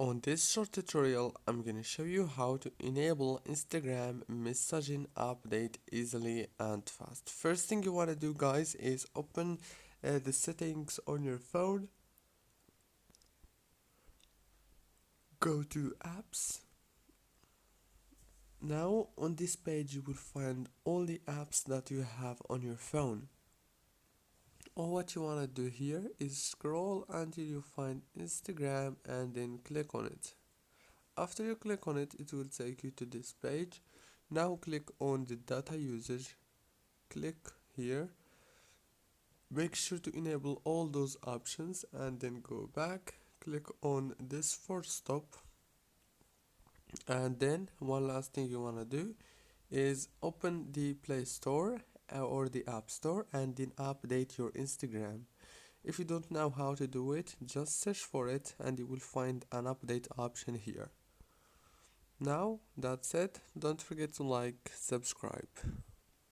On this short tutorial, I'm gonna show you how to enable Instagram messaging update easily and fast. First thing you wanna do, guys, is open the settings on your phone, go to apps. Now on this page you will find all the apps that you have on your phone. All what you wanna do here is scroll until you find Instagram and then click on it. After you click on it, it will take you to this page. Now click on the data usage, click here, make sure to enable all those options and then go back, click on this force stop, and then one last thing you want to do is open the Play Store or the App Store and then update your Instagram. If you don't know how to do it, just search for it and you will find an update option here. Now that's it, don't forget to like, subscribe.